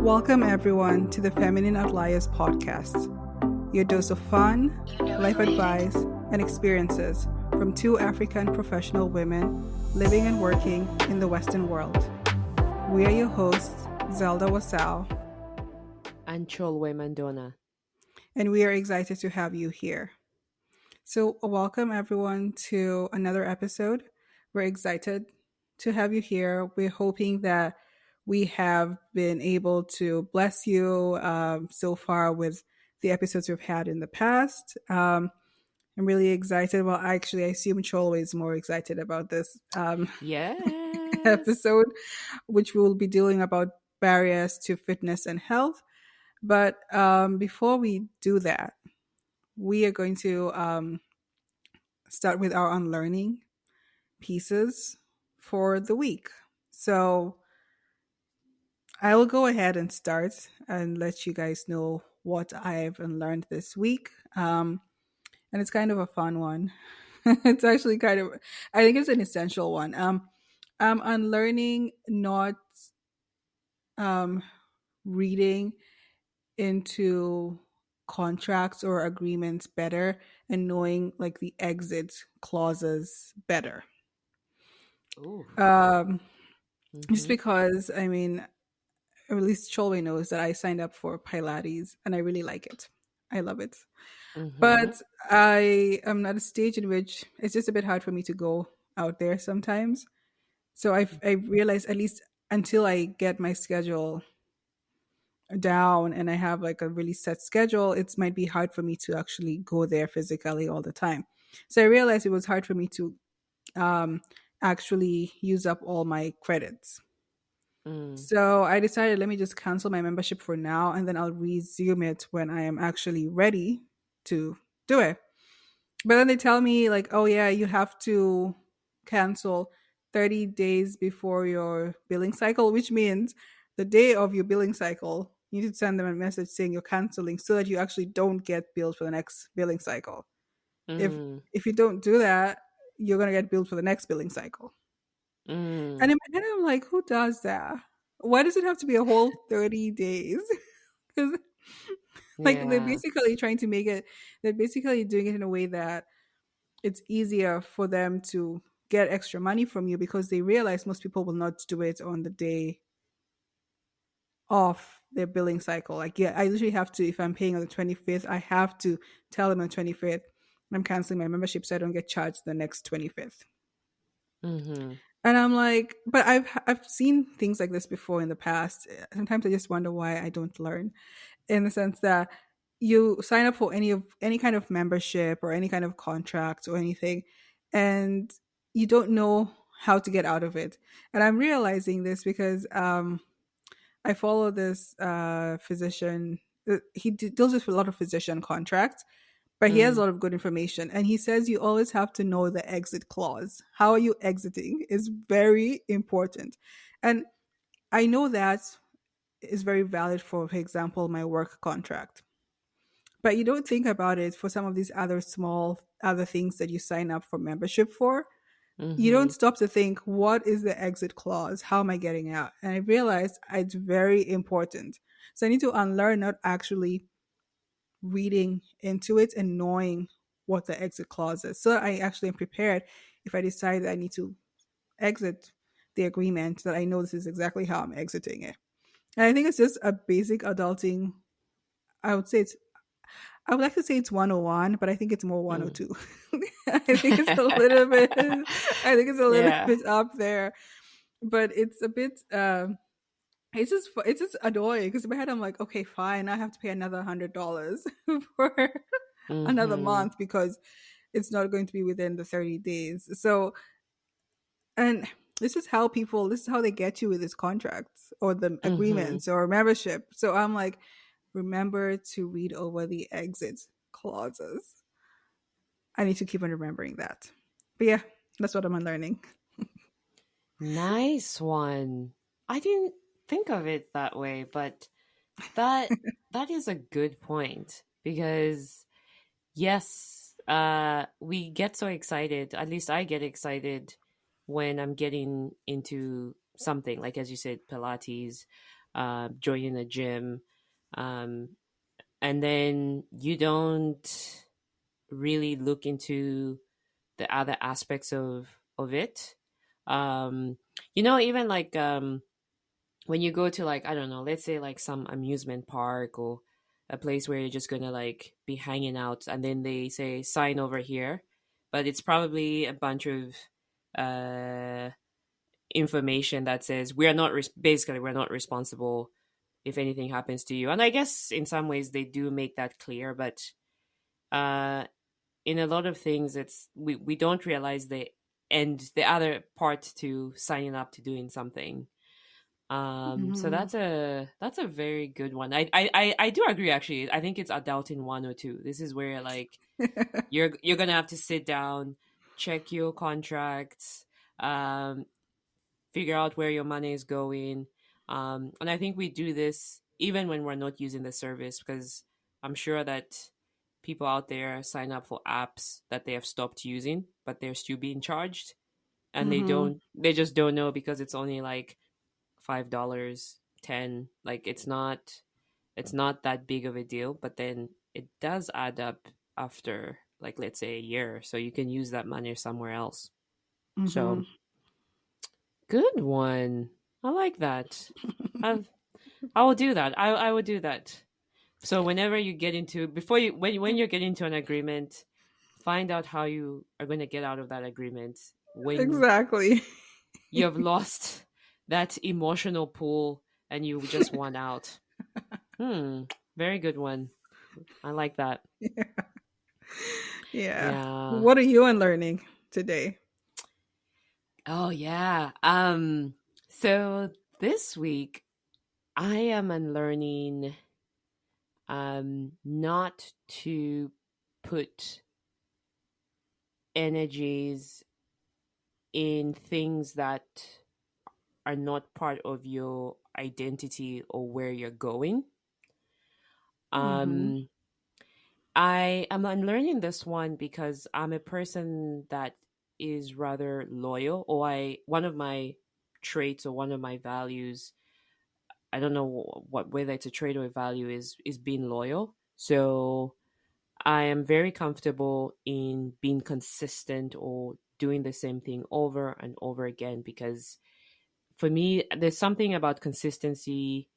Welcome, everyone, to the Feminine Outliers podcast, your dose of fun, life advice, and experiences from two African professional women living and working in the Western world. We are your hosts, Zelda Wasau, and Cholwe Mandona. and we are excited to have you here. So, welcome, everyone, to another episode. We're excited to have you here. We're hoping that we have been able to bless you so far with the episodes we've had in the past. I'm really excited. Well, actually, I assume Cholwe is more excited about this Yes. episode, which we will be dealing about barriers to fitness and health. But before we do that, we are going to start with our unlearning pieces for the week. So I will go ahead and start and let you guys know what I've unlearned this week. And it's kind of a fun one. It's actually kind of, I think it's an essential one. I'm unlearning not um, reading into contracts or agreements better and knowing like the exit clauses better. Ooh. Um, just Mm-hmm. because, I mean, or at least Cholwe knows that I signed up for Pilates and I really like it. I love it. Mm-hmm. But I am at a stage in which it's just a bit hard for me to go out there sometimes. So I realized at least until I get my schedule down and I have like a really set schedule, it might be hard for me to actually go there physically all the time. So I realized it was hard for me to um, actually use up all my credits. Mm. So I decided let me just cancel my membership for now and then I'll resume it when I am actually ready to do it. But then they tell me like, oh yeah, you have to cancel 30 days before your billing cycle, which means the day of your billing cycle, you need to send them a message saying you're canceling so that you actually don't get billed for the next billing cycle. If Mm. if you don't do that, you're gonna get billed for the next billing cycle. And Mm. in my head, I'm like, who does that? Why does it have to be a whole 30 days? Because like they're Yeah. basically trying to make it, they're basically doing it in a way that it's easier for them to get extra money from you because they realize most people will not do it on the day of their billing cycle. Like, yeah, I literally have to, if I'm paying on the 25th, I have to tell them on the 25th, I'm canceling my membership so I don't get charged the next 25th. Mm-hmm. And I'm like, but I've seen things like this before in the past. Sometimes I just wonder why I don't learn, in the sense that you sign up for any kind of membership or any kind of contract or anything, and you don't know how to get out of it. And I'm realizing this because I follow this physician. Deals with a lot of physician contracts, but he has a Mm. lot of good information. And he says you always have to know the exit clause. How are you exiting is very important. And I know that is very valid for example, my work contract. But you don't think about it for some of these other small other things that you sign up for membership for. You don't Mm-hmm. stop to think, what is the exit clause? How am I getting out? And I realized it's very important. So I need to unlearn not actually reading into it and knowing what the exit clause is. So I actually am prepared if I decide that I need to exit the agreement, that I know this is exactly how I'm exiting it. And I think it's just a basic adulting. I would say it's I would like to say it's 101, but I think it's more Mm. 102. I think it's a little bit I think it's a little Yeah. bit up there, but it's a bit it's just annoying because in my head I'm like, okay, fine, I have to pay another $100 for another Mm-hmm. month because it's not going to be within the 30 days. So, and this is how they get you with these contracts or the Mm-hmm. agreements or membership. So I'm like, remember to read over the exit clauses. I need to keep on remembering that. But yeah, that's what I'm learning. Nice one. I didn't think of it that way, but that that is a good point because yes, we get so excited. At least I get excited when I'm getting into something like, as you said, Pilates. joining a gym, um, and then you don't really look into the other aspects of it. Um, even like when you go to, like, I don't know, let's say like some amusement park or a place where you're just gonna like be hanging out, and then they say sign over here, but it's probably a bunch of uh information that says we are not basically we're not responsible if anything happens to you. And I guess in some ways they do make that clear, but uh in a lot of things it's we don't realize the other part to signing up to doing something. So Hmm. that's a very good one. I do agree, actually. I think it's adulting 1 or 2. This is where like you're gonna have to sit down, check your contracts, um figure out where your money is going. And I think we do this even when we're not using the service, because I'm sure that people out there sign up for apps that they have stopped using, but they're still being charged, and Hmm. they just don't know because it's only like $5, 10. Like it's not that big of a deal, but then it does add up after, like, let's say a year, so you can use that money somewhere else. Hmm. So good one. I like that. I've I will do that. I will do that. So whenever you get into before you when you're getting into an agreement, find out how you are going to get out of that agreement when Exactly. you have lost that emotional pool and you just want out. Hmm. Very good one. I like that. Yeah. Yeah. What are you unlearning today? Oh yeah. So this week I am unlearning not to put energies in things that are not part of your identity or where you're going. Hmm. Um, I am unlearning this one because I'm a person that is rather loyal, or I one of my traits or one of my values. I don't know what whether it's a trait or a value is being loyal. So I am very comfortable in being consistent or doing the same thing over and over again, because for me, there's something about consistency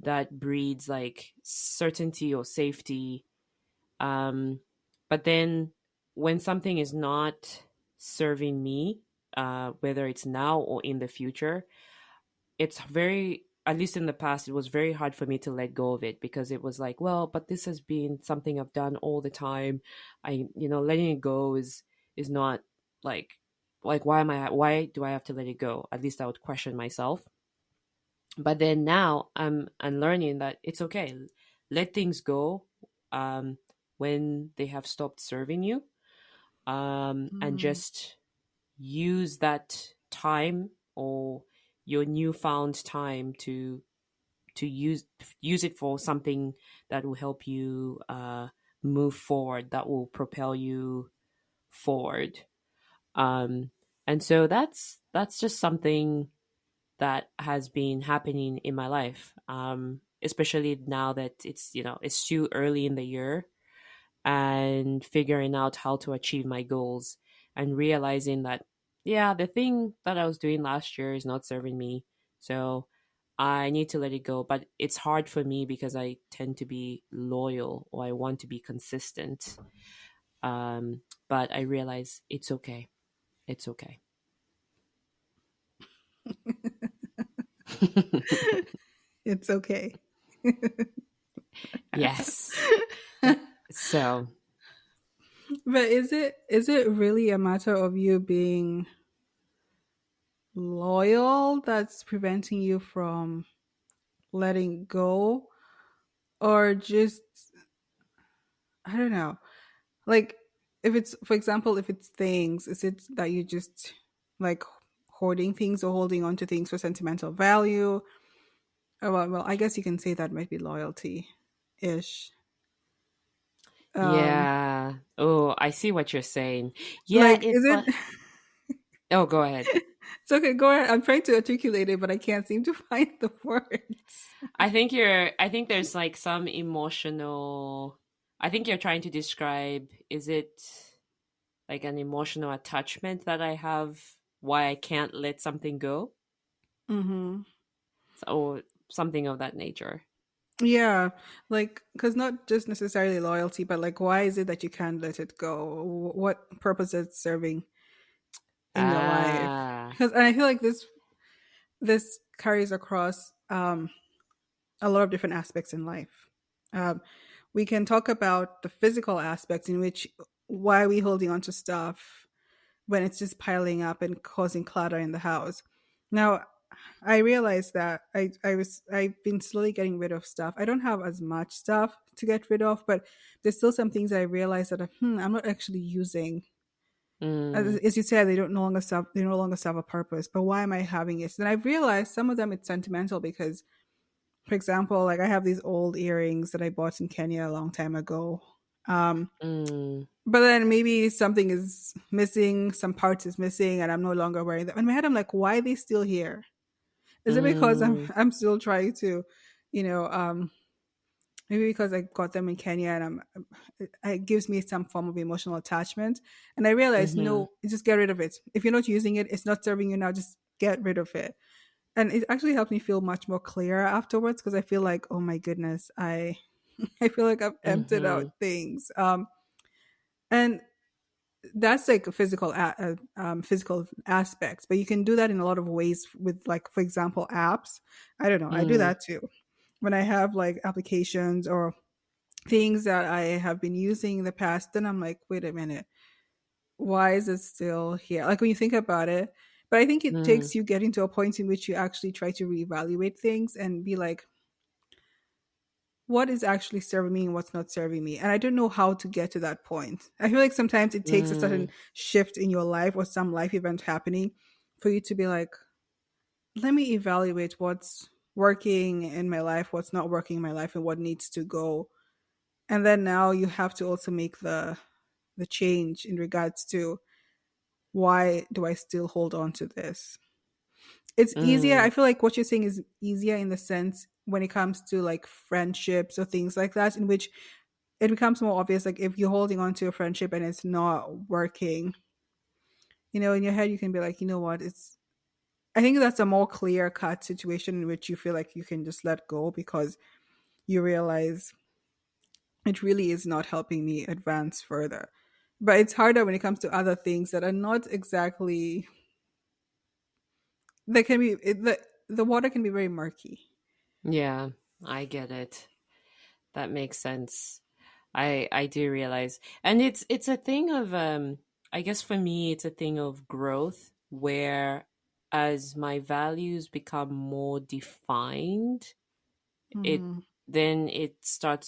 that breeds like certainty or safety. Um, but then when something is not serving me, whether it's now or in the future, it's very, at least in the past, it was very hard for me to let go of it, because it was like, well, but this has been something I've done all the time. Letting it go is not like why do I have to let it go? At least I would question myself. But then now I'm learning that it's okay. Let things go um, when they have stopped serving you, and Hmm. just use that time or your newfound time to use it for something that will help you move forward, that will propel you forward. Um, and so that's just something that has been happening in my life, especially now that it's too early in the year, and figuring out how to achieve my goals, and realizing that, yeah, the thing that I was doing last year is not serving me. So I need to let it go. But it's hard for me because I tend to be loyal, or I want to be consistent. But I realize it's okay. It's okay. It's okay. Yes. So, But is it really a matter of you being loyal that's preventing you from letting go, or just, I don't know. Like, if it's, for example, if it's things, is it that you just like hoarding things or holding on to things for sentimental value? Oh, well, I guess you can say that might be loyalty ish. Um yeah. Oh, I see what you're saying. Yeah, like, it's is like, it oh, go ahead. So okay, go ahead. I'm trying to articulate it, but I can't seem to find the words. I think there's like some emotional, I think you're trying to describe, is it like an emotional attachment that I have, why I can't let something go? Hmm. Or something of that nature. Yeah, like because not just necessarily loyalty, but like why is it that you can't let it go? What purpose is it serving in your life? Ah. Because and I feel like this carries across a lot of different aspects in life. Um, we can talk about the physical aspects in which why are we holding on to stuff when it's just piling up and causing clutter in the house. Now, I realized that I've been slowly getting rid of stuff. I don't have as much stuff to get rid of, but there's still some things I realized that I'm not actually using. Mm, As you said, they no longer serve a purpose. But why am I having it? And I've realized some of them it's sentimental because, for example, like I have these old earrings that I bought in Kenya a long time ago. Um, mm, but then maybe something is missing, some parts is missing, and I'm no longer wearing them. In my head, I'm like, why are they still here? Is it because mm, I'm still trying to, you know, maybe because I got them in Kenya and it gives me some form of emotional attachment. And I realized, mm-hmm, no, just get rid of it. If you're not using it, it's not serving you now. Just get rid of it. And it actually helped me feel much more clear afterwards because I feel like, oh my goodness, I feel like I've emptied out mm-hmm, things. And that's like a physical aspects, but you can do that in a lot of ways with, like, for example, apps. I don't know, I do mm, that too when I have like applications or things that I have been using in the past. Then I'm like, wait a minute, why is it still here? Like when you think about it. But I think it mm, takes you getting to a point in which you actually try to reevaluate things and be like, what is actually serving me and what's not serving me. And I don't know how to get to that point. I feel like sometimes it takes a certain mm, shift in your life or some life event happening for you to be like, let me evaluate what's working in my life, what's not working in my life, and what needs to go. And then now you have to also make the change in regards to why do I still hold on to this? It's easier. I mm, feel like what you're saying is easier in the sense when it comes to like friendships or things like that, in which it becomes more obvious. Like if you're holding on to a friendship and it's not working, in your head you can be like, you know what, it's I think that's a more clear cut situation in which you feel like you can just let go because you realize it really is not helping me advance further. But it's harder when it comes to other things that are not exactly, that can be the water can be very murky. yeah, I get it. That makes sense. I do realize. And it's a thing of I guess for me it's a thing of growth where as my values become more defined, it Hmm. then you start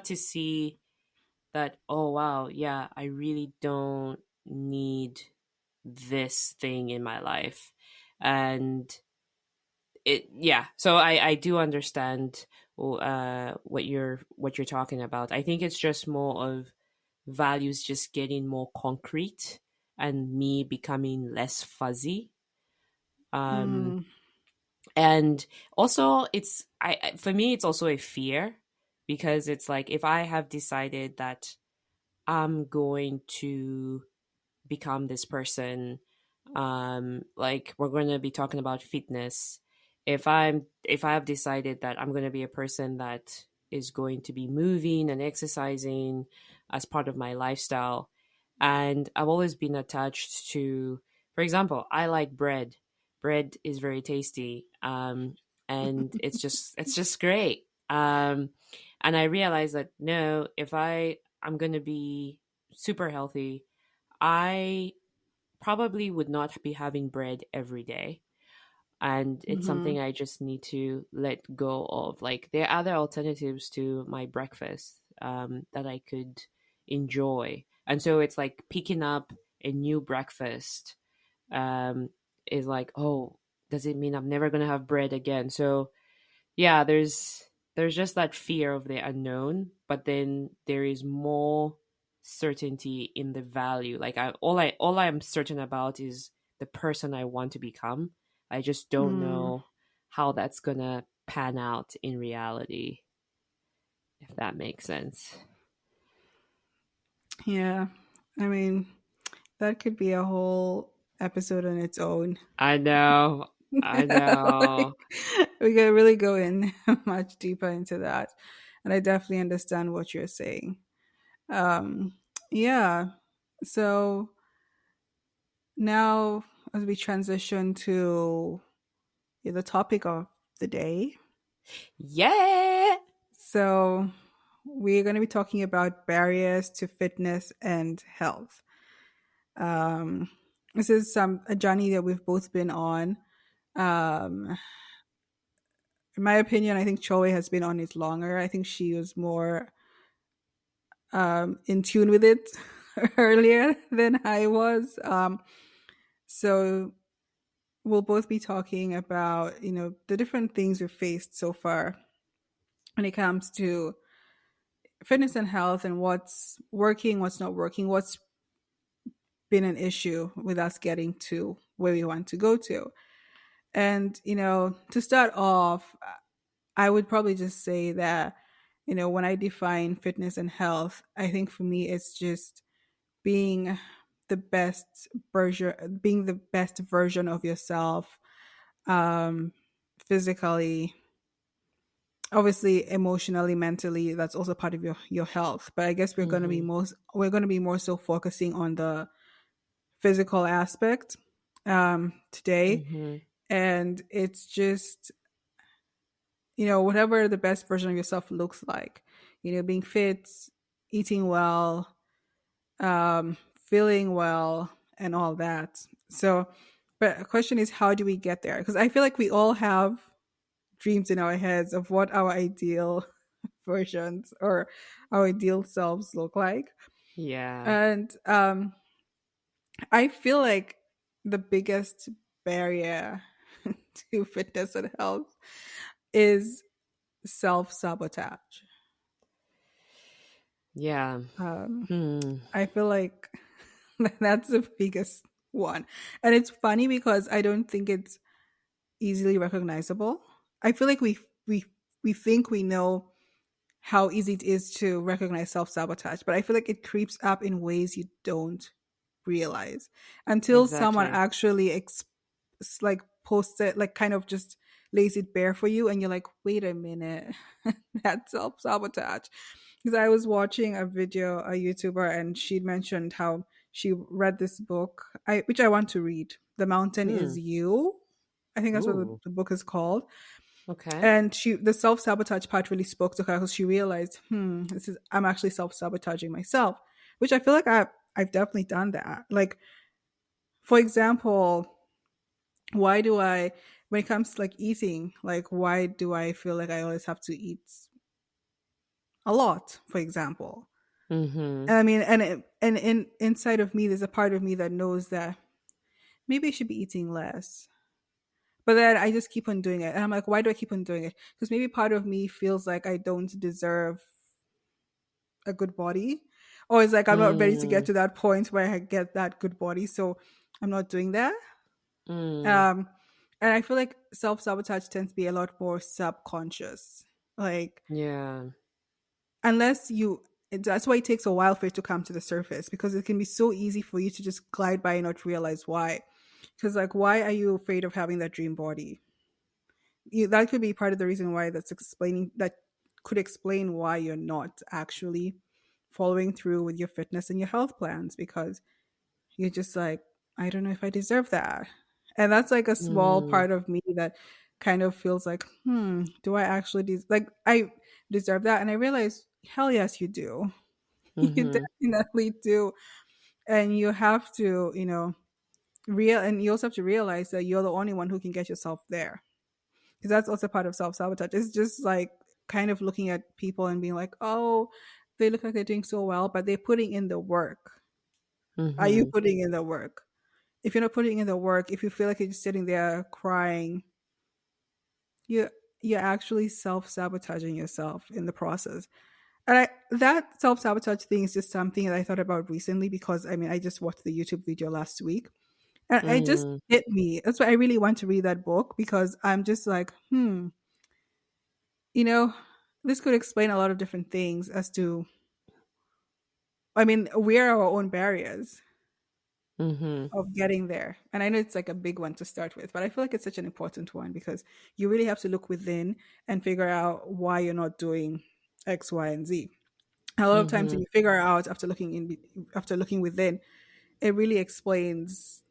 to see that, oh wow, yeah, I really don't need this thing in my life. And it, yeah, so I do understand what you're talking about. I think it's just more of values just getting more concrete and me becoming less fuzzy. um Mm. and also it's for me it's also a fear, because it's like if I have decided that I'm going to become this person, like we're going to be talking about fitness. If I've decided that I'm going to be a person that is going to be moving and exercising as part of my lifestyle, and I've always been attached to, for example, I like bread is very tasty, and it's just great. And I realized that no, if I'm going to be super healthy, I probably would not be having bread every day. And it's Hmm. something I just need to let go of. Like, there are other alternatives to my breakfast that I could enjoy. And so it's like picking up a new breakfast um, is like, oh, does it mean I'm never going to have bread again? So yeah, there's just that fear of the unknown, but then there is more certainty in the value. Like all I'm certain about is the person I want to become. I just don't Mm, know how that's gonna pan out in reality, if that makes sense. yeah. I mean, that could be a whole episode on its own. I know. I Like, know. we could really go in much deeper into that. And I definitely understand what you're saying. Um, yeah. So now, as we transition to the topic of the day, Yeah. so we're going to be talking about barriers to fitness and health. Um, this is a journey that we've both been on. Um, in my opinion, I think Chloe has been on it longer. I think she was more in tune with it earlier than I was. So we'll both be talking about the different things we've faced so far when it comes to fitness and health, and what's working, what's not working, what's been an issue with us getting to where we want to go to. And to start off, I would probably just say that when I define fitness and health, I think for me it's just being being the best version of yourself, um physically, obviously emotionally, mentally. That's also part of your health, but I guess Mhm. we're going to be more so focusing on the physical aspect today. Mhm. And it's just whatever the best version of yourself looks like, being fit, eating well, feeling well, and all that. So, but the question is, how do we get there? Because I feel like we all have dreams in our heads of what our ideal versions or our ideal selves look like. Yeah. And I feel like the biggest barrier to fitness and health is self sabotage. Yeah. Um, Hmm. I feel like that's the biggest one. And it's funny because I don't think it's easily recognizable. I feel like we think we know how easy it is to recognize self sabotage, but I feel like it creeps up in ways you don't realize until someone Exactly. actually like posts it, like kind of just lays it bare for you, and you're like, wait a minute, that's self sabotage. Because I was watching a video, a YouTuber, and she mentioned how she read this book, which I want to read. The Mountain Hmm. Is You. I think that's what Ooh. the book is called. Okay. And the self sabotage part really spoke to her because she realized, I'm actually self sabotaging myself, which I feel like I've definitely done that. Like, for example, why do I, when it comes to like eating, like why do I feel like I always have to eat a lot, for example? Mhm. And I mean, and inside of me, there's a part of me that knows that maybe I should be eating less. But then I just keep on doing it. And I'm like, why do I keep on doing it? Because maybe part of me feels like I don't deserve a good body. Or it's like I'm not ready to get Mm. to that point where I get that good body. So I'm not doing that. Mm. Um and I feel like self sabotage tends to be a lot more subconscious. Like, Yeah. unless you that's why it takes a while for it to come to the surface, because it can be so easy for you to just glide by and not realize why. Because like, why are you afraid of having that dream body? That could be part of the reason why, that could explain why you're not actually following through with your fitness and your health plans, because you're just like, I don't know if I deserve that. And that's like a small Mm. part of me that kind of feels like, do I actually like I deserve that? And I realize, hell yes, you do. You Mhm. definitely do. And you have to, and you also have to realize that you're the only one who can get yourself there. Because that's also part of self sabotage. It's just like kind of looking at people and being like, oh, they look like they're doing so well, but they're putting in the work. Are you Mhm. putting in the work? If you're not putting in the work, if you feel like you're just sitting there crying, you you're actually self sabotaging yourself in the process. And that self sabotage thing is just something that I thought about recently, because I mean I just watched the YouTube video last week, And it just Mm, hit me. That's why I really want to read that book, because I'm just like, you know, this could explain a lot of different things as to, I mean, we're our own barriers mm-hmm, of getting there. And I know it's like a big one to start with, but I feel like it's such an important one because you really have to look within and figure out why you're not doing X, Y, and Z. A lot of times mm-hmm, when you figure out after looking within, it really explains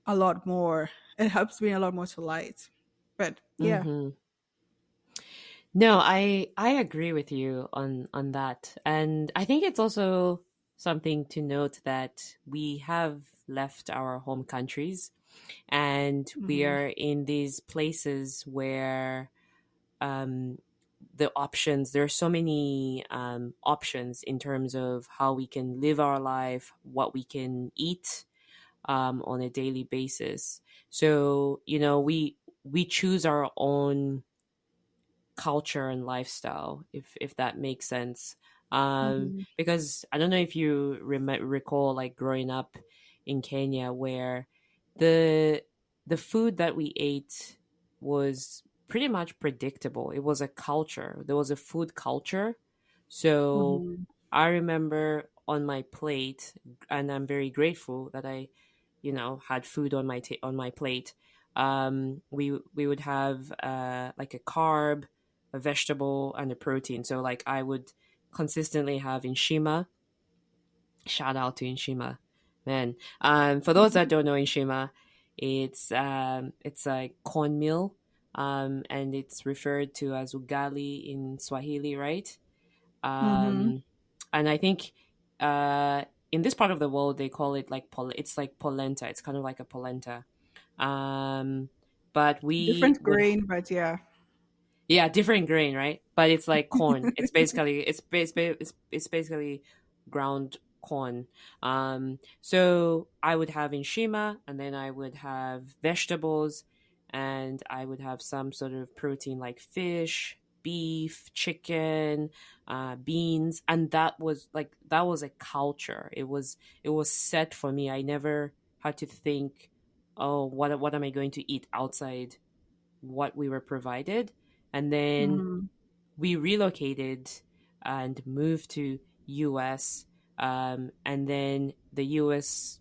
a lot more. It helps bring a lot more to light. But yeah. mm-hmm. No, I agree with you on that. And I think it's also something to note that we have left our home countries and we Mhm. are in these places where um, the options, there are so many options in terms of how we can live our life, what we can eat on a daily basis. So, we choose our own culture and lifestyle, if that makes sense. Mhm. Because I don't know if you recall, like growing up in Kenya, where the the food that we ate was pretty much predictable. It was a culture. There was a food culture. So Mhm. I remember on my plate, and I'm very grateful that I, had food on on my plate. We would have like a carb, a vegetable, and a protein. So like I would consistently have inshima. Shout out to inshima, man. For those that don't know inshima, it's like cornmeal, and it's referred to as ugali in Swahili, right? Mhm. Um, and I think in this part of the world they call it like it's like polenta. It's kind of like a polenta. Um, but we Different would grain, but yeah. Yeah, different grain, right? But it's like corn. It's basically ground corn. So I would have inshima, and then I would have vegetables, and I would have some sort of protein like fish, beef, chicken, beans, and that was a culture. It was set for me. I never had to think, oh, what am I going to eat outside what we were provided. And then Mhm. we relocated and moved to US. And then the US,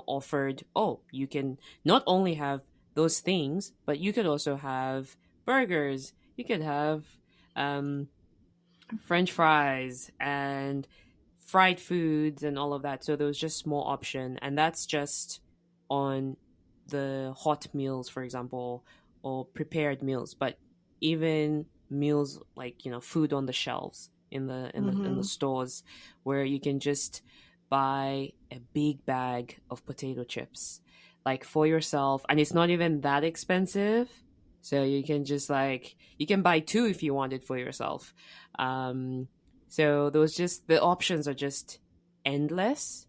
offered, oh, you can not only have those things, but you could also have burgers. You could have um, French fries and fried foods and all of that. So there was just more option, and that's just on the hot meals, for example, or prepared meals. But even meals like food on the shelves in the Mhm. stores, where you can just buy a big bag of potato chips, like for yourself, and it's not even that expensive. So you can just like you can buy two if you want it for yourself. um, so those just the options are just endless.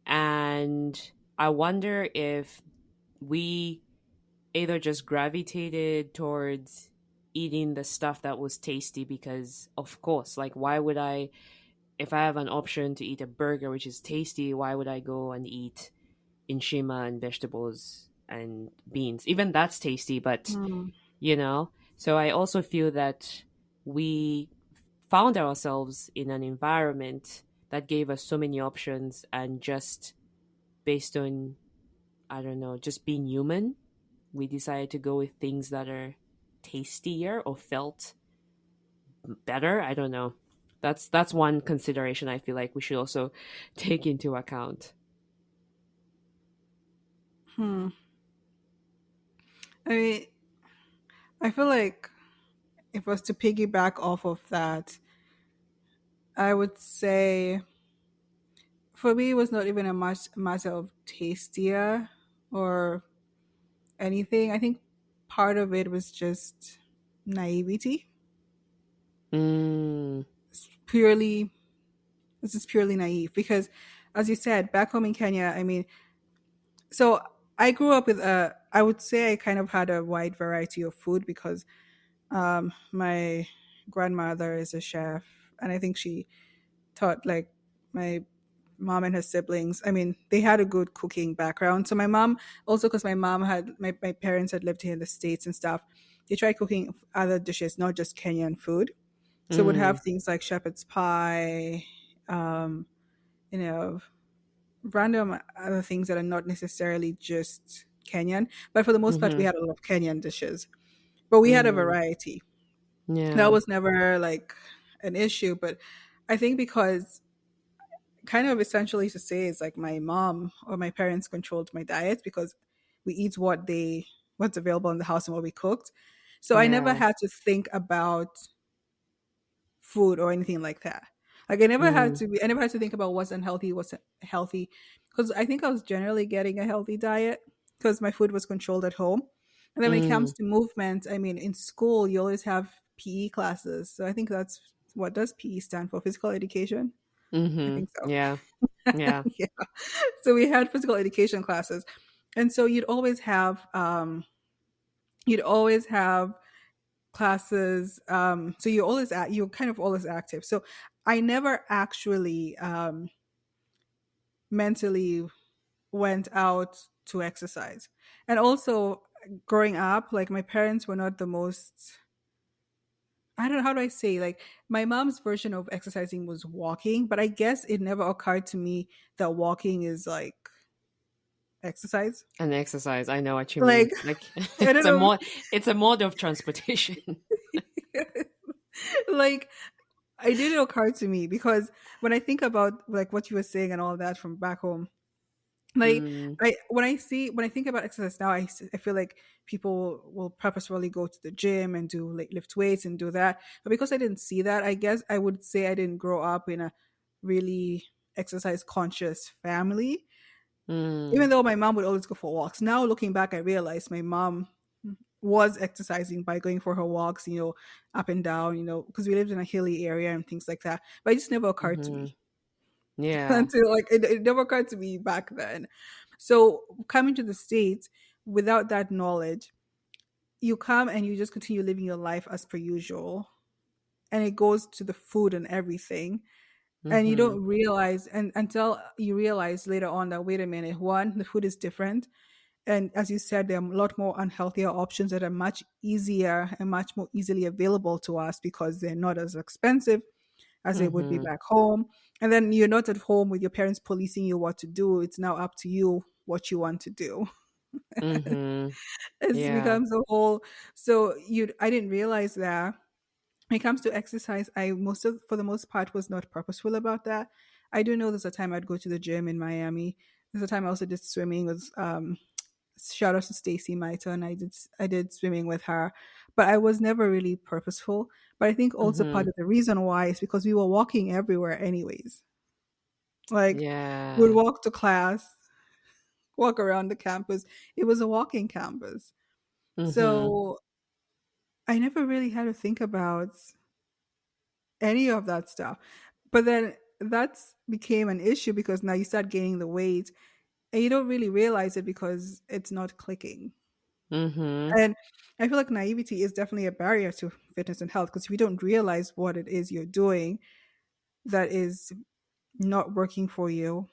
And I wonder if we either just gravitated towards eating the stuff that was tasty because, of course, like, why would I, if I have an option to eat a burger which is tasty, why would I go and eat inshima and vegetables and beans? Even that's tasty, but Mhm. so I also feel that we found ourselves in an environment that gave us so many options, and just based on, I don't know, just being human, we decided to go with things that are tastier or felt better. I don't know. That's one consideration I feel like we should also take into account. Hmm. I mean, I feel like if I was to piggyback off of that, I would say for me, it was not even a much matter of tastier or anything. I think part of it was just naivety. Mm, It's purely, this is purely naive because, as you said, back home in Kenya, I mean, so I grew up with a, I would say I kind of had a wide variety of food because my grandmother is a chef, and I think she taught like my mom and her siblings, I mean, they had a good cooking background. So my mom, also because my parents had lived here in the States and stuff, they tried cooking other dishes, not just Kenyan food. So would have Mm. things like shepherd's pie, um, you know, random other things that are not necessarily just Kenyan. But for the most part, we Mm-hmm. had a lot of Kenyan dishes. But we had a Mm. variety. That Yeah. was never like an issue. But I think because kind of essentially to say is like my mom or my parents controlled my diet because we eat what's available in the house and what we cooked. So I never Yeah. had to think about food or anything like that. Like Mm. I never had to think about what's unhealthy, what's healthy, because I think I was generally getting a healthy diet because my food was controlled at home. And then when it comes Mm. to movement, I mean, in school you always have PE classes, so I think that's what does PE stand for? Physical education. I Mm-hmm. think so. Yeah. Yeah. Yeah. So we had physical education classes, and so you'd always have classes. So you're kind of always active. So I never actually mentally went out to exercise. And also growing up, like my parents were not the most, I don't know, how do I say, like my mom's version of exercising was walking, but I guess it never occurred to me that walking is like exercise. An exercise. I know what you mean. Like Like I don't know. it's a mode of transportation. Like it didn't occur to me because when I think about like what you were saying and all that from back home, like Mm. when I think about exercise now, I feel like people will purposefully go to the gym and do like lift weights and do that. But because I didn't see that, I guess I would say I didn't grow up in a really exercise conscious family. Even Mm. though my mom would always go for walks. Now looking back, I realized my mom was exercising by going for her walks, up and down, because we lived in a hilly area and things like that. But it just never occurred to Mm-hmm. me Yeah. until like it never occurred to me back then. So coming to the States without that knowledge, you come and you just continue living your life as per usual. And it goes to the food and everything. And you Mm-hmm. don't realize, and until you realize later on that, wait a minute, one, the food is different. And as you said, there are a lot more unhealthier options that are much easier and much more easily available to us because they're not as expensive as they would be Mm-hmm. back home. And then you're not at home with your parents policing you what to do. It's now up to you what you want to do. Mm-hmm. It Yeah. becomes a whole. So I didn't realize that when it comes to exercise, for the most part, was not purposeful about that. I do know there's a time I'd go to the gym in Miami. There's a time I also did swimming with shout out to Stacy, my turn. I did swimming with her, but I was never really purposeful. But I think also part Mm-hmm. of the reason why is because we were walking everywhere anyways. Like we'd Yeah. walk to class, walk around the campus. It was a walking campus. Mm-hmm. So I never really had to think about any of that stuff. But then that's became an issue because now you start gaining the weight and you don't really realize it because it's not clicking. Mm-hmm. And I feel like naivety is definitely a barrier to fitness and health because if you don't realize what it is you're doing that is not working for you,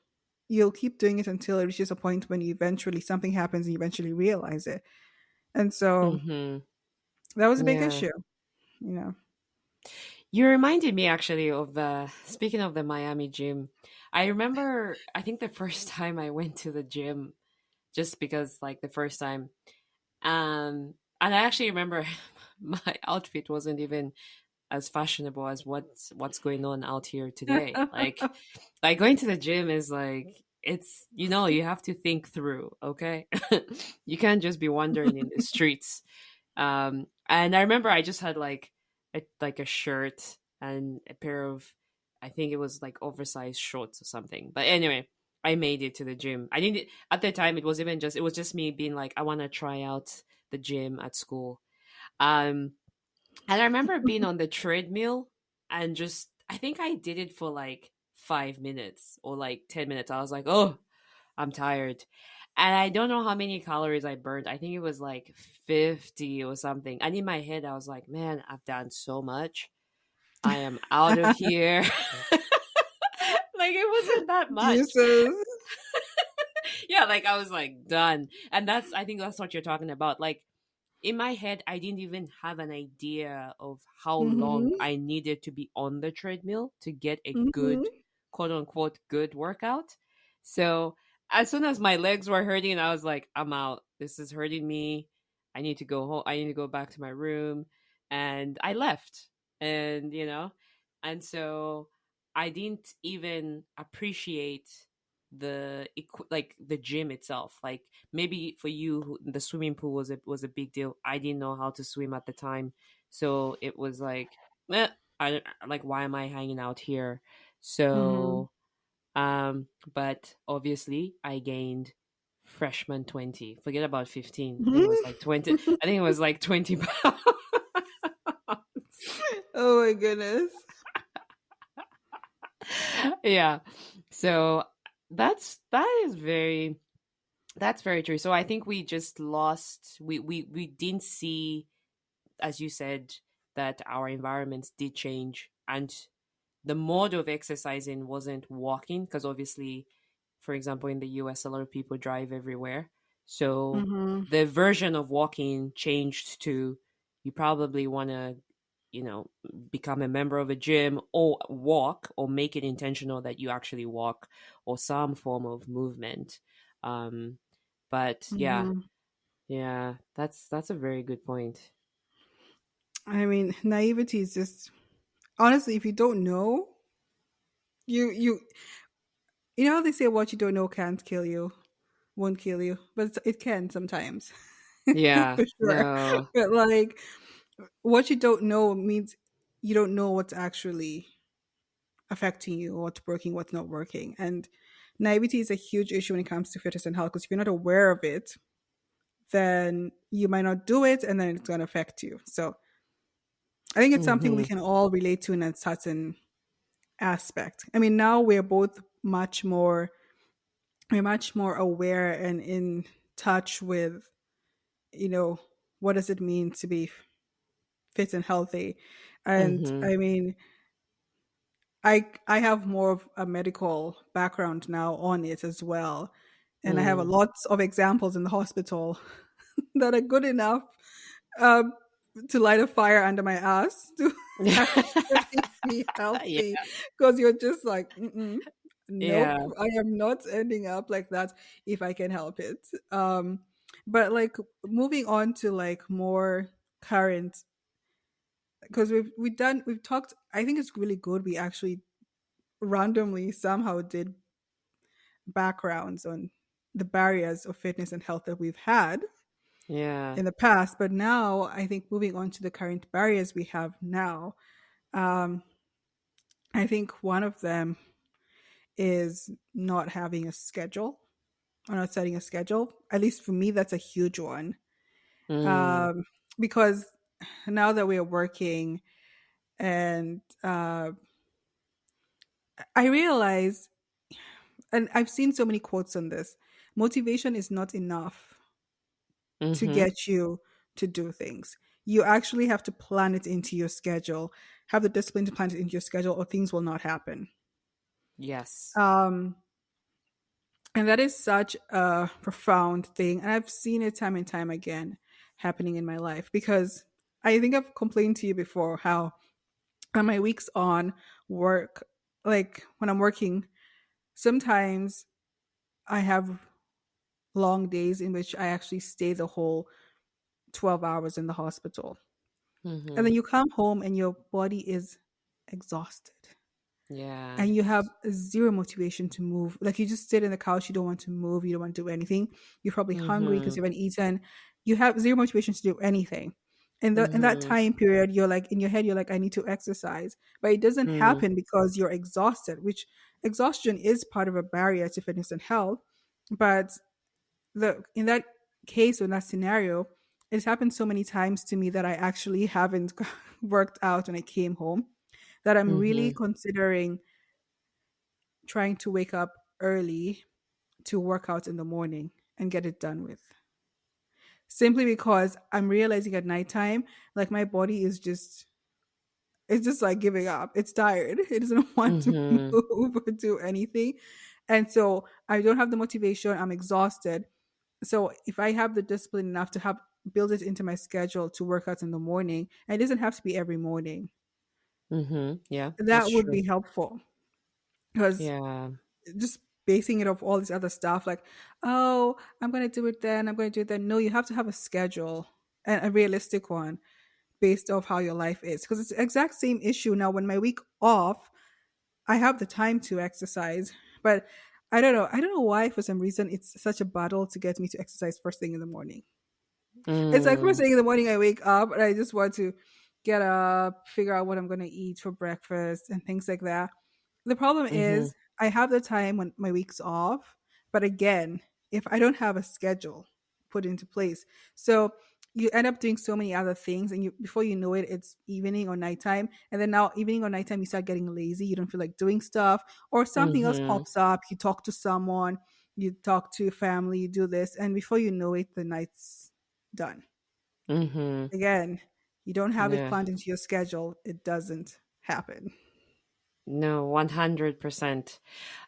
you'll keep doing it until it reaches a point when you eventually something happens and you eventually realize it. And so Mm-hmm. that was a big Yeah. issue, you know. You reminded me actually of speaking of the Miami gym. I remember I think the first time I went to the gym just because like the first time and I actually remember my outfit wasn't even as fashionable as what's going on out here today. Like going to the gym is like it's you have to think through, okay? You can't just be wandering in the streets. And I remember I just had like a shirt and a pair of I think it was like oversized shorts or something. But anyway, I made it to the gym. I didn't at the time it was just me being like I want to try out the gym at school. Um and I remember being on the treadmill and just I think I did it for like 5 minutes or like 10 minutes. I was like, oh, I'm tired. And I don't know how many calories I burned. I think it was like 50 or something. And in my head, I was like, man, I've done so much. I am out of here. Like Like it wasn't that much. Jesus. Yeah, like I was like done. And I think that's what you're talking about. Like in my head, I didn't even have an idea of how long Mm-hmm. I needed to be on the treadmill to get a Mm-hmm. good, quote unquote, good workout. So as soon as my legs were hurting, I was like, I'm out. This is hurting me. I need to go home. I need to go back to my room. And I left. And, and so I didn't even appreciate like the gym itself. Like maybe for you, the swimming pool was a big deal. I didn't know how to swim at the time, so it was like, eh, like why am I hanging out here? Mm-hmm. So, but obviously, I gained freshman 20. Forget about 15. I think it was like 20. I think it was like 20 pounds. Oh my goodness. Yeah. So that's very true. So I think we just lost we didn't see, as you said, that our environments did change, and the mode of exercising wasn't walking, because obviously, for example, in the US a lot of people drive everywhere. So Mm-hmm. the version of walking changed to, you probably want to, you know, become a member of a gym or walk, or make it intentional that you actually walk, or some form of movement. Um, but yeah, Mm-hmm. yeah, that's a very good point. I mean, naivety is just honestly, if you don't know, you know how they say what you don't know can't kill you, won't kill you, but it can sometimes, Yeah, for sure. no. But like, what you don't know means you don't know what's actually affecting you, what's working, what's not working, and naivety is a huge issue when it comes to fitness and health because if you're not aware of it, then you might not do it, and then it's going to affect you. So I think it's something we Mhm. can all relate to in a certain aspect. I mean, now we're much more aware and in touch with, you know, what does it mean to be fit and healthy. And Mhm. I mean, I have more of a medical background now on it as well. And I have a Mm. lots of examples in the hospital that are good enough um, to light a fire under my ass to actually be Yeah. healthy because you're just like, mm-mm, nope, Yeah. I am not ending up like that if I can help it. But like moving on to like more current, because we've talked. I think it's really good. We actually randomly somehow did backgrounds on the barriers of fitness and health that we've had Yeah. in the past, but now I think moving on to the current barriers we have now, um, I think one of them is not having a schedule or not setting a schedule. At least for me, that's a huge one. Mm. Um, because now that we're working and I realize, and I've seen so many quotes on this, motivation is not enough to Mhm. get you to do things. You actually have to plan it into your schedule, have the discipline to plan it into your schedule, or things will not happen. Yes. Um, and that is such a profound thing. And I've seen it time and time again happening in my life because I think I've complained to you before how on my weeks on work, like when I'm working, sometimes I have long days in which I actually stay the whole 12 hours in the hospital. And then Mhm. you come home and your body is exhausted Yeah. and you have zero motivation to move. Like you just sit in the couch, you don't want to move, you don't want to do anything. You're probably hungry because Mhm. you haven't eaten. You have zero motivation to do anything. In that Mhm. time period, you're like in your head, you're like, I need to exercise. But it doesn't Mm. happen because you're exhausted, which exhaustion is part of a barrier to fitness and health. But the in that case or in that scenario, it's happened so many times to me that I actually haven't worked out when I came home that I'm really Mhm. considering trying to wake up early to work out in the morning and get it done with. Simply because I'm realizing at nighttime, like my body is just It's just like giving up. It's tired. It doesn't want to Mhm. move or do anything. And so I don't have the motivation. I'm exhausted. So if I have the discipline enough to have build it into my schedule to work out in the morning, and it doesn't have to be every morning, Mhm. Yeah, that's that would true. be helpful. Because Yeah. just basing it off all this other stuff, like, oh, I'm going to do it then, I'm going to do it then. No, you have to have a schedule, and a realistic one based off how your life is. Because it's the exact same issue now. When my week off, I have the time to exercise, but I don't know. I don't know why, for some reason, it's such a battle to get me to exercise first thing in the morning. It's like first Mm. thing in the morning, I wake up and I just want to get up, figure out what I'm going to eat for breakfast and things like that. The problem Mhm. is I have the time when my week's off, but again, if I don't have a schedule put into place, so you end up doing so many other things, and you before you know it, it's evening or nighttime, and then now evening or nighttime you start getting lazy, you don't feel like doing stuff, or something else Mhm. pops up, you talk to someone, you talk to your family, you do this, and before you know it, the night's done. Mhm. Again, you don't have it Yeah. planned into your schedule, it doesn't happen. No, 100%.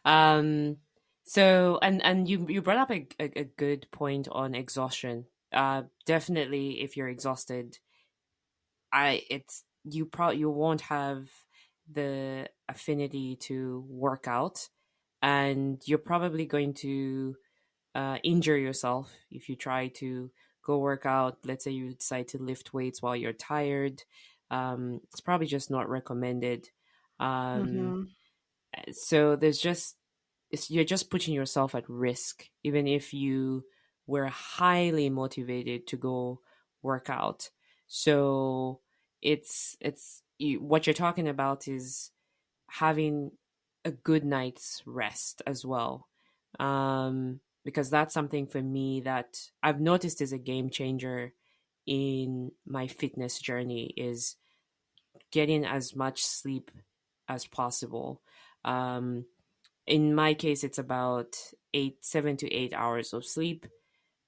Um, so and you brought up a good point on exhaustion. Definitely if you're exhausted, I it's you won't have the affinity to work out, and you're probably going to injure yourself if you try to go work out. Let's say you decide to lift weights while you're tired. It's probably just not recommended. Um, Mm-hmm. so you're just putting yourself at risk, even if you were highly motivated to go work out. So what you're talking about is having a good night's rest as well. Because that's something for me that I've noticed is a game changer in my fitness journey is getting as much sleep as possible. Um, in my case, it's about 7 to 8 hours of sleep.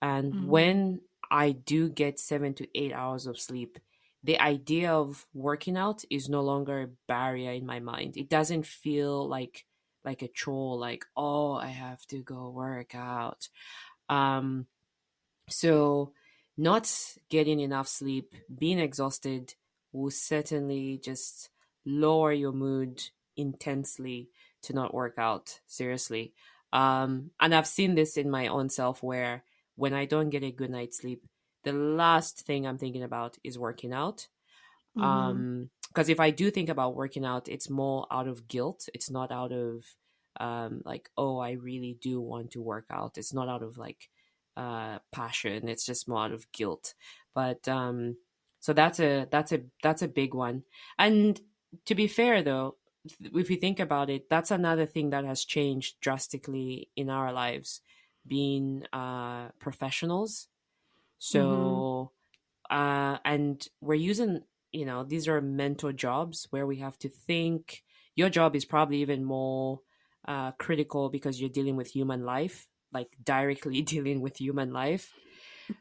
And Mm-hmm. when I do get 7 to 8 hours of sleep, the idea of working out is no longer a barrier in my mind. It doesn't feel like a chore, like, oh, I have to go work out. Um, so, not getting enough sleep, being exhausted will certainly just lower your mood intensely to not work out, seriously. And I've seen this in my own self where when I don't get a good night's sleep, the last thing I'm thinking about is working out. Mm-hmm. Because if I do think about working out, it's more out of guilt. It's not out of like, oh, I really do want to work out. It's not out of like passion. It's just more out of guilt. But so that's a big one. And to be fair though, if you think about it, that's another thing that has changed drastically in our lives, being professionals. Mm-hmm. So and we're using, these are mentor jobs where we have to think. Your job is probably even more critical because you're dealing with human life, like directly dealing with human life.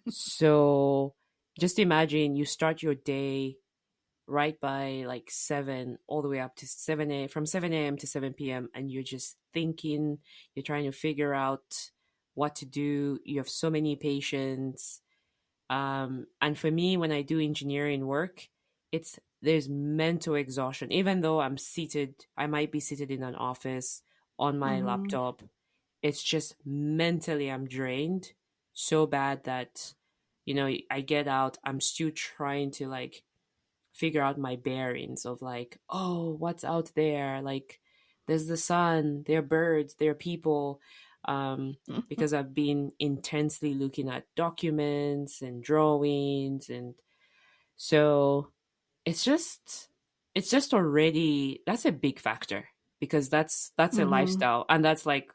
So just imagine you start your day right by like 7 all the way up to 7 a from 7 a.m. to 7 p.m., and you're just thinking, you're trying to figure out what to do. You have so many patients, and for me, when I do engineering work, there's mental exhaustion. Even though I might be seated in an office on my Mm-hmm. laptop. It's just mentally I'm drained so bad that, I get out, I'm still trying to like figure out my bearings of like, oh, what's out there? Like, there's the sun, there are birds, there are people. Because I've been intensely looking at documents and drawings, and so it's just it's just already that's a big factor because that's a Mm-hmm. lifestyle, and that's like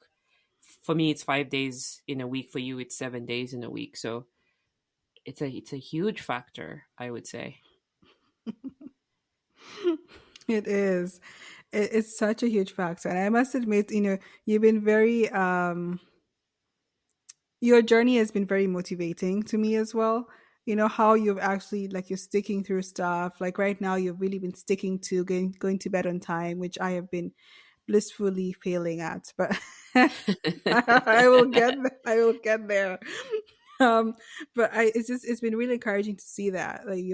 for me it's 5 days in a week. For you, it's 7 days in a week. So it's a huge factor, I would say. It is. It's such a huge factor. And I must admit, you've been very, your journey has been very motivating to me as well. how you've actually, like, you're sticking through stuff. Like right now, you've really been sticking to going to bed on time, which I have been blissfully failing at. But I will get I will get there. Um, but it's been really encouraging to see that, like,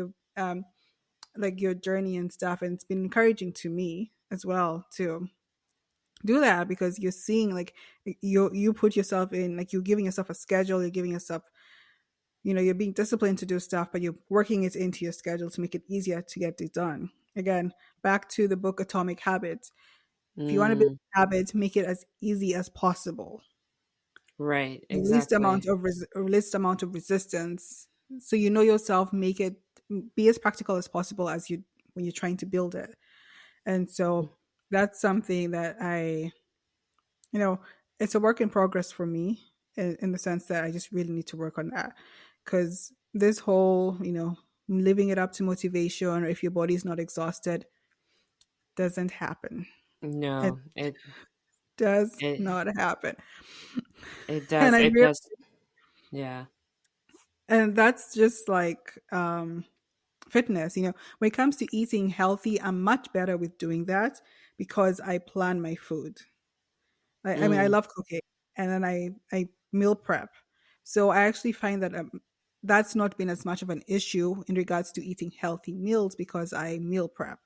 like your journey and stuff, and it's been encouraging to me as well to do that, because you're seeing, like, you put yourself in, like, you're giving yourself a schedule, you're giving yourself, you're being disciplined to do stuff, but you're working it into your schedule to make it easier to get it done. Again, back to the book Atomic Habits. If you want to build Mm, habits, make it as easy as possible. right, The least amount exactly. of least amount of resistance. So you know yourself, make it be as practical as possible as you when you're trying to build it. And so that's something that you know, it's a work in progress for me, in the sense that I just really need to work on that. Because this whole, living it up to motivation, or if your body's not exhausted, doesn't happen. It No, does it not happen. it And does. I It really, does. Yeah. and that's just like, fitness. When it comes to eating healthy, I'm much better with doing that because I plan my food. I mean, I Mm, love cooking, and then I meal prep. So I actually find that, that's not been as much of an issue in regards to eating healthy meals because I meal prep.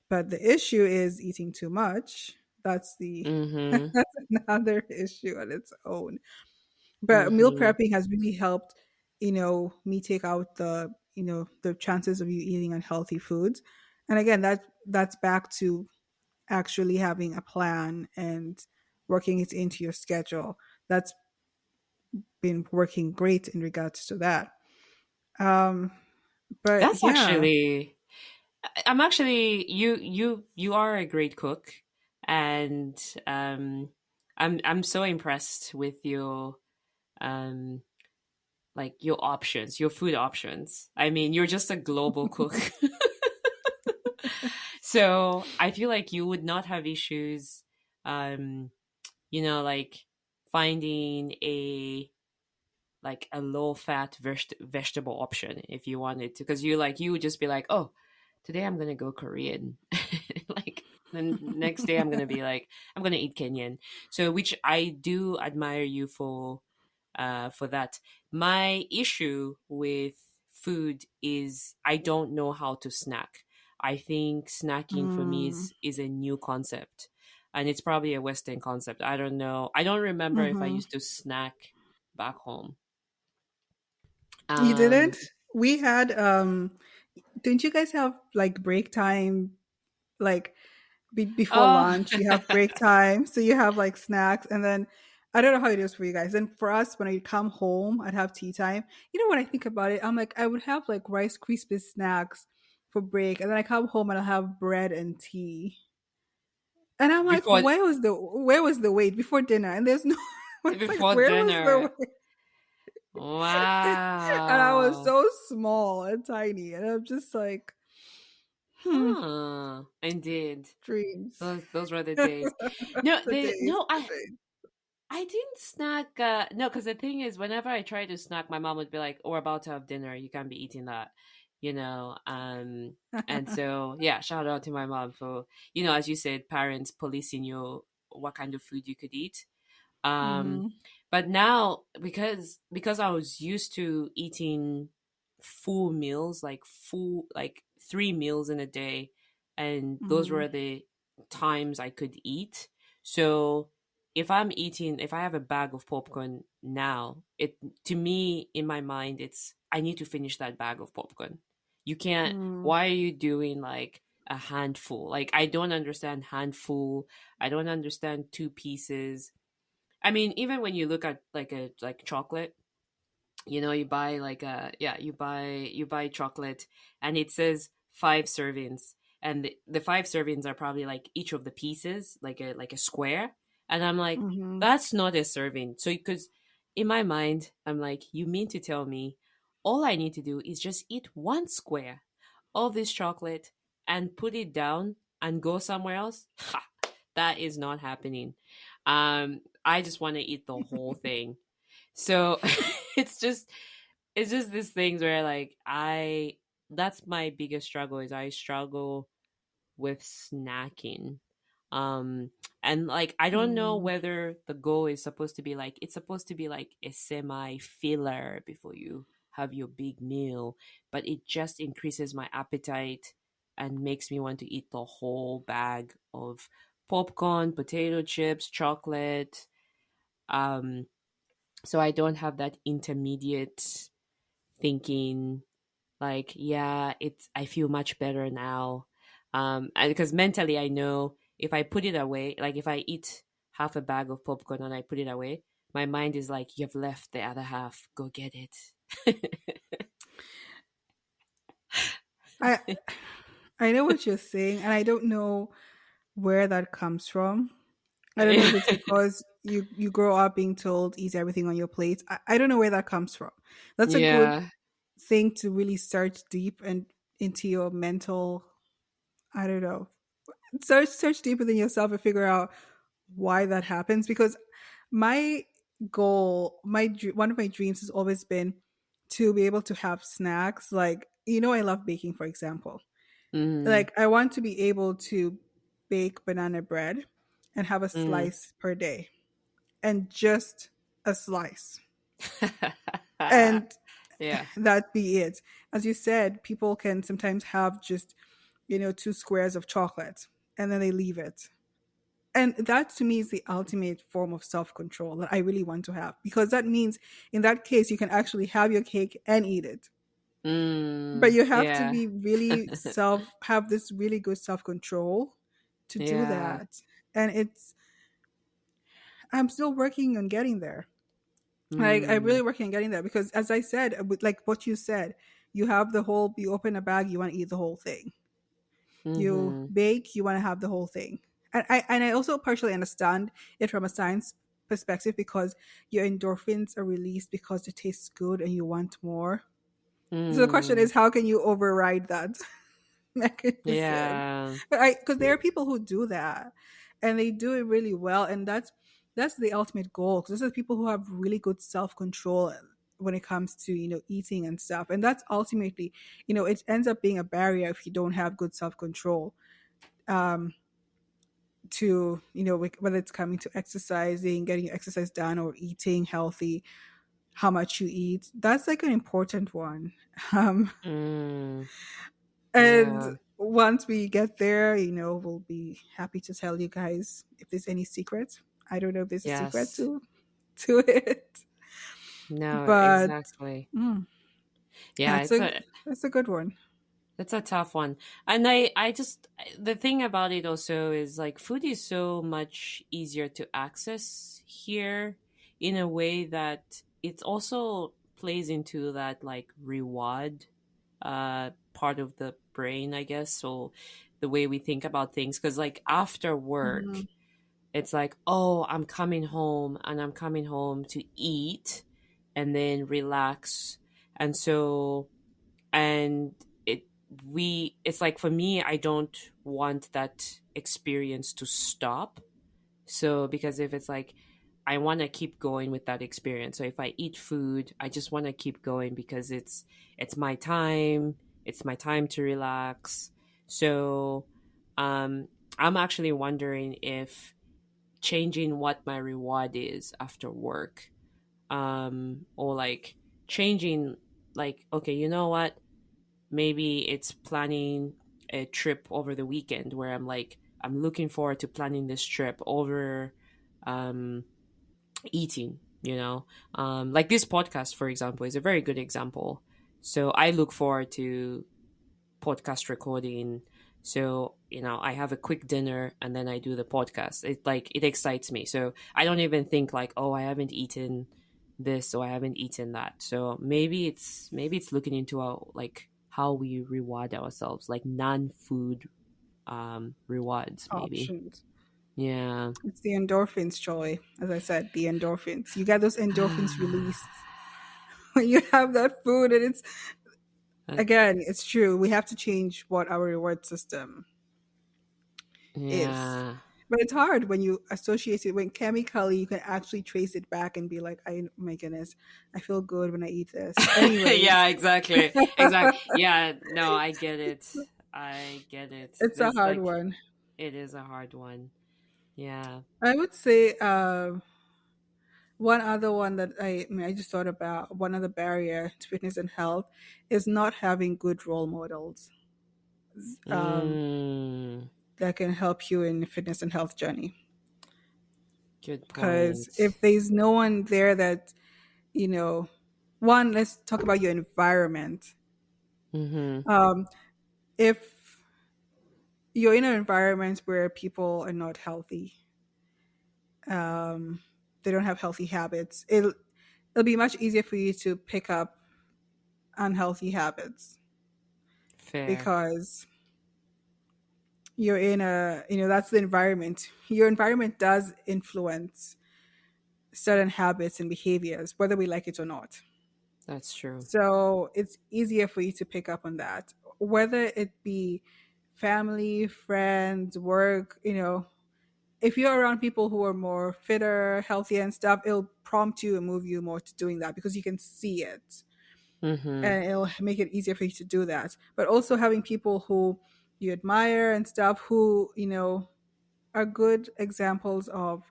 But the issue is eating too much. That's the mm-hmm. that's another issue on its own. But meal Mm-hmm. prepping has really helped, me take out the chances of you eating unhealthy foods. And again, that's back to actually having a plan and working it into your schedule. That's been working great in regards to that. Um, but That's yeah. actually I'm actually you are a great cook, and I'm so impressed with your um like your options, your food options. I mean, you're just a global cook. So, I feel like you would not have issues um like finding a low fat vegetable option if you wanted to, because you would just be like, oh, today I'm gonna go Korean. Like the next day I'm gonna be like, I'm gonna eat Kenyan. So, which I do admire you for that. My issue with food is I don't know how to snack. I think snacking for me Mm, is a new concept, and it's probably a Western concept. I don't know. I don't remember if I hmm. used to snack back home. You Um, didn't? We had, didn't you guys have like break time, like, before oh, lunch? You have break time, so you have like snacks, and then I don't know how it is for you guys. And for us, when I come home, I'd have tea time. When I think about it, I'm like, I would have like Rice Krispie snacks for break, and then I come home and I have bread and tea. And I'm like, before where was the wait before dinner? And there's no, it's like, before where was the dinner. wait? And I was Wow. so small and tiny, and I'm just like, Huh. Indeed. dreams. Those were the days. No, The they days, no, the days. I didn't snack. No, because the thing is, whenever I try to snack, my mom would be like, "Oh, we're about to have dinner. You can't be eating that," you know. And so yeah, shout out to my mom for as you said, parents policing you what kind of food you could eat. Um, Hmm. but now because I was used to eating full meals, like 3 meals in a day, and those Hmm. were the times I could eat. So if I have a bag of popcorn now, it to me in my mind it's I need to finish that bag of popcorn. You can't. Hmm. Why are you doing like a handful? Like I don't understand handful. I don't understand two pieces. I mean, even when you look at like chocolate, you buy you buy chocolate and it says 5 servings, and the 5 servings are probably like each of the pieces, like a square, and I'm like, Hmm. that's not a serving. So because in my mind, I'm like, you mean to tell me all I need to do is just eat one square of this chocolate and put it down and go somewhere else? Ha! That is not happening. I just want to eat the whole thing. So it's just it's just these things where like I that's my biggest struggle is I struggle with snacking. Um and like I don't know Mm. whether the goal is supposed to be like it's supposed to be like a semi filler before you have your big meal, but it just increases my appetite and makes me want to eat the whole bag of popcorn, potato chips, chocolate. Um so I don't have that intermediate thinking like, yeah, it's I feel much better now. And because mentally I know if I put it away, like if I eat half a bag of popcorn and I put it away, my mind is like, you've left the other half, go get it. I I know what you're saying, and I don't know where that comes from. I don't know if it's because you grow up being told eat everything on your plate. I don't know where that comes from. That's a good Yeah. thing to really search deep and into your mental. I don't know. Search deep within yourself and figure out why that happens. Because my goal, one of my dreams has always been to be able to have snacks. Like I love baking, for example. Mm. Like I want to be able to bake banana bread and have a Mm. slice per day, and just a slice, and Yeah. that be it. As you said, people can sometimes have just two squares of chocolate and then they leave it. And that to me is the ultimate form of self-control that I really want to have, because that means in that case you can actually have your cake and eat it. But Mm. you have to Yeah. be really have this really good self-control to do Yeah. that. And I'm still working on getting there. Like I'm Mm. really working on getting there, because as I said, like what you said, you open a bag, you want to eat the whole thing. You Mm-hmm. bake, you want to have the whole thing. And I also partially understand it from a science perspective, because your endorphins are released because it tastes good and you want more. So the question Mm. is, how can you override that mechanism? Yeah. But because there are people who do that, and they do it really well, and that's the ultimate goal. Because those are people who have really good self control when it comes to eating and stuff, and that's ultimately it ends up being a barrier if you don't have good self control. Um, to whether it's coming to exercising, getting your exercise done, or eating healthy, how much you eat, that's like an important one. um Mm. and Yeah. once we get there, we'll be happy to tell you guys if there's any secret. I don't know if there's a secret Yes. to it, No, but exactly. mm, Yeah, that's a good one. it's a tough one. And I just the thing about it also is like food is so much easier to access here in a way that it also plays into that like reward part of the brain, I guess. So the way we think about things cuz like after work, Mm, it's like, "Oh, I'm coming home and I'm coming home to eat and then relax." And so and it's like for me I don't want that experience to stop, so because if it's like I want to keep going with that experience, so if I eat food I just want to keep going because it's my time, it's my time to relax. So um I'm actually wondering if changing what my reward is after work, or like changing, like, okay, you know what, maybe it's planning a trip over the weekend where I'm like, I'm looking forward to planning this trip over um, eating, like this podcast, for example, is a very good example. So I look forward to podcast recording. So, I have a quick dinner and then I do the podcast. It excites me. So I don't even think like, oh, I haven't eaten this or I haven't eaten that. So maybe it's looking into our like how we reward ourselves, like non-food rewards, maybe. options. Yeah. It's the endorphins, Joy. As I said, the endorphins. You get those endorphins released when you have that food, and it's again, it's true. We have to change what our reward system is. Yeah. But it's hard when you associate it when chemically you can actually trace it back and be like, I my goodness, I feel good when I eat this. Anyways, Yeah, exactly. Exactly. Yeah, no, I get it. I get it. it's a There's hard like, one. it is a hard one. Yeah. I would say one other one that I just thought about, one other barrier to fitness and health is not having good role models um, Mm, that can help you in fitness and health journey. good Because point. if there's no one there that, you know, one, let's talk about your environment. Mm-hmm. Um, if you're in an environment where people are not healthy, um, they don't have healthy habits, it'll be much easier for you to pick up unhealthy habits Fair. because you're in a, that's the environment. Your environment does influence certain habits and behaviors, whether we like it or not. That's true. So it's easier for you to pick up on that, whether it be family, friends, work. If you're around people who are more fitter, healthier, and stuff, it'll prompt you and move you more to doing that because you can see it, Mm-hmm. and it'll make it easier for you to do that. But also having people who you admire and stuff, who are good examples of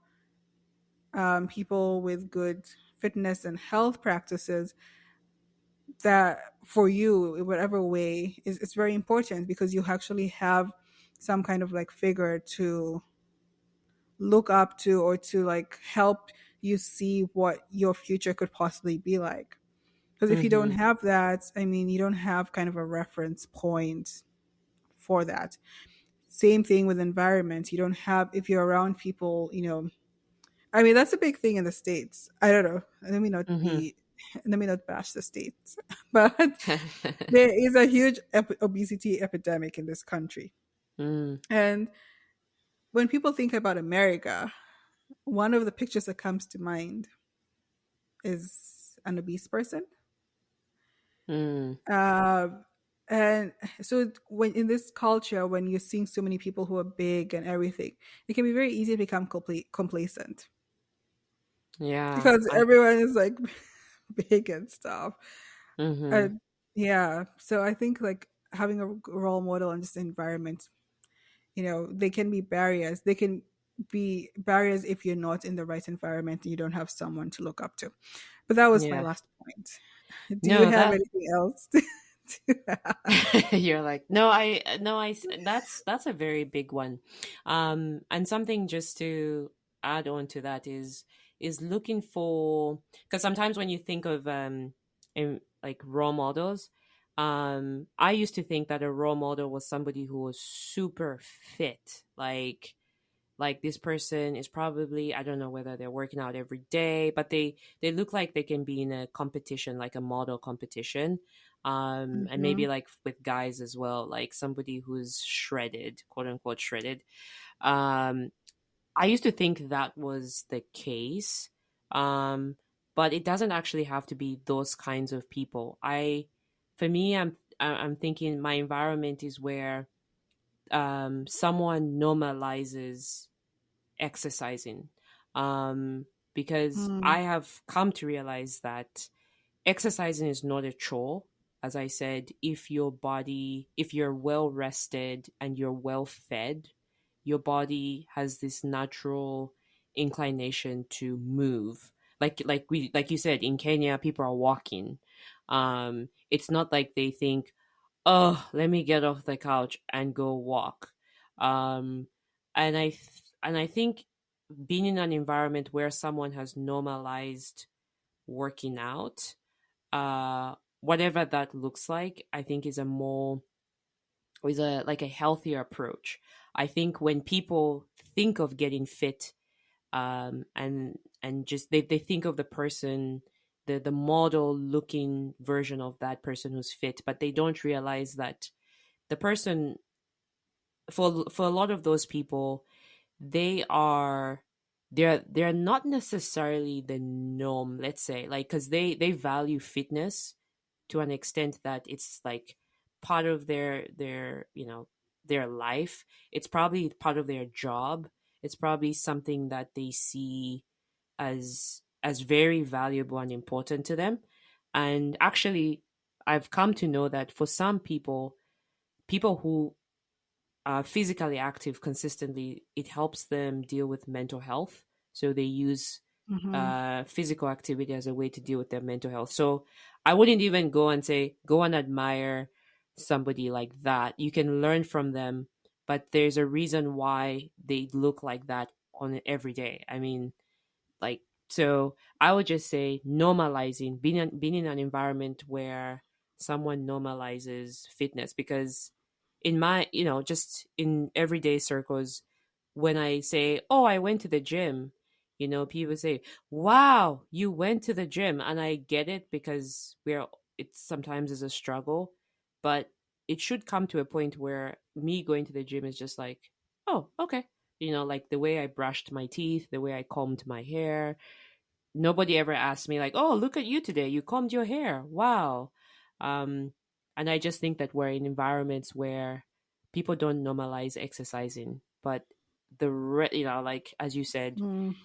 people with good fitness and health practices, that for you in whatever way is it's very important because you actually have some kind of like figure to look up to, or to like help you see what your future could possibly be like. Because if you don't Mm-hmm. have that, I mean, you don't have kind of a reference point for that. Same thing with environment. You don't have, if you're around people, I mean, that's a big thing in the States. I don't know. Mm-hmm. Let me not bash the States, but there is a huge obesity epidemic in this country. Mm, And when people think about America, one of the pictures that comes to mind is an obese person. mm, Um, and so when in this culture, when you're seeing so many people who are big and everything, it can be very easy to become complacent yeah. because everyone is like big and stuff. Mm-hmm. And yeah, so I think like having a role model in this environment, they can be barriers. They can be barriers if you're not in the right environment and you don't have someone to look up to. But that was my Yeah. last point. Do you No, have that anything else to add? you're like, no, that's a very big one. And something just to add on to that is looking for, because sometimes when you think of like role models, I used to think that a role model was somebody who was super fit, like this person is probably, I don't know whether they're working out every day, but they look like they can be in a competition, like a model competition, and maybe Hmm. like with guys as well, like somebody who's shredded, quote unquote shredded. um I used to think that was the case, um but it doesn't actually have to be those kinds of people. For me, I'm thinking my environment is where someone normalizes exercising, because Mm. I have come to realize that exercising is not a chore. As I said, if you're well rested and you're well fed, your body has this natural inclination to move. Like you said, in Kenya, people are walking. It's not like they think, oh, let me get off the couch and go walk. Um, and I think being in an environment where someone has normalized working out, whatever that looks like, I think is a more is a like a healthier approach. I think when people think of getting fit, and just they think of the person, the model looking version of that person who's fit, but they don't realize that the person, for a lot of those people, they are they're not necessarily the norm, let's say, like, because they value fitness to an extent that it's like part of their their life. It's probably part of their job. It's probably something that they see as very valuable and important to them. And actually, I've come to know that for some people, people who physically active consistently, it helps them deal with mental health. So they use Hmm. physical activity as a way to deal with their mental health. So I wouldn't even go and say, go and admire somebody like that. You can learn from them, but there's a reason why they look like that on every day. I mean, like, so I would just say normalizing, being in an environment where someone normalizes fitness, because in my, just in everyday circles, when I say, oh, I went to the gym, people say, wow, you went to the gym. And I get it, because it sometimes is a struggle, but it should come to a point where me going to the gym is just like, oh, okay. Like the way I brushed my teeth, the way I combed my hair. Nobody ever asked me like, "Oh, look at you today. You combed your hair. Wow." Um, and I just think that we're in environments where people don't normalize exercising, but like as you said, Mm.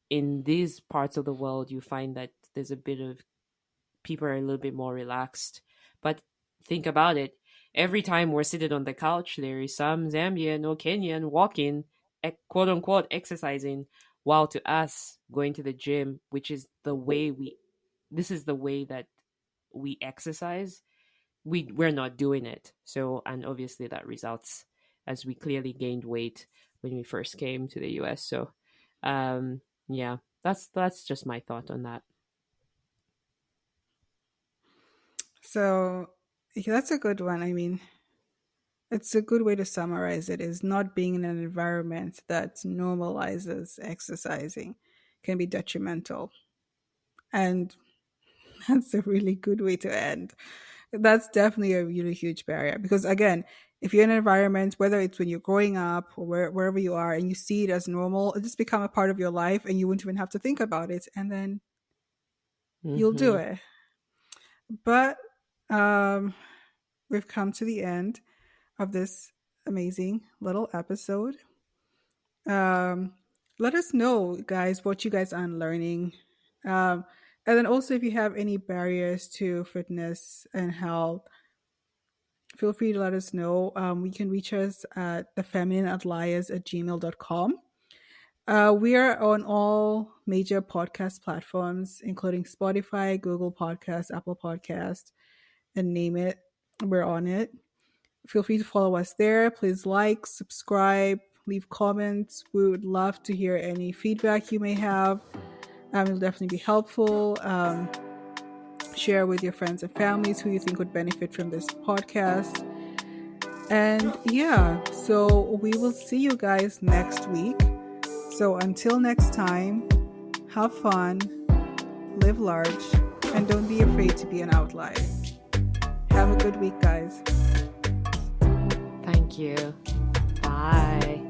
in these parts of the world, you find that there's a bit of people are a little bit more relaxed. But think about it. Every time we're sitting on the couch, there is some Zambian or Kenyan walking, quote unquote, exercising, while to us, going to the gym, which is this is the way that we exercise, we're not doing it. So, and obviously that results as we clearly gained weight when we first came to the US. So, yeah, that's just my thought on that. So yeah, that's a good one. I mean, it's a good way to summarize it is not being in an environment that normalizes exercising can be detrimental. And that's a really good way to end. That's definitely a really huge barrier because, again, if you're in an environment, whether it's when you're growing up or wherever you are, and you see it as normal, it just become a part of your life and you wouldn't even have to think about it. And then you'll do Hmm. it. But um, we've come to the end of this amazing little episode. Um, Let us know, guys, what you guys are unlearning. Um, and then also, if you have any barriers to fitness and health, feel free to let us know. We can reach us at thefemininoutliers@gmail.com. We are on all major podcast platforms, including Spotify, Google Podcasts, Apple Podcasts, and name it. We're on it. Feel free to follow us there. Please like, subscribe, leave comments. We would love to hear any feedback you may have. It'll definitely be helpful. Share with your friends and families who you think would benefit from this podcast. And yeah, so we will see you guys next week. So until next time, have fun, live large, and don't be afraid to be an outlier. Have a good week, guys. Thank you. Bye.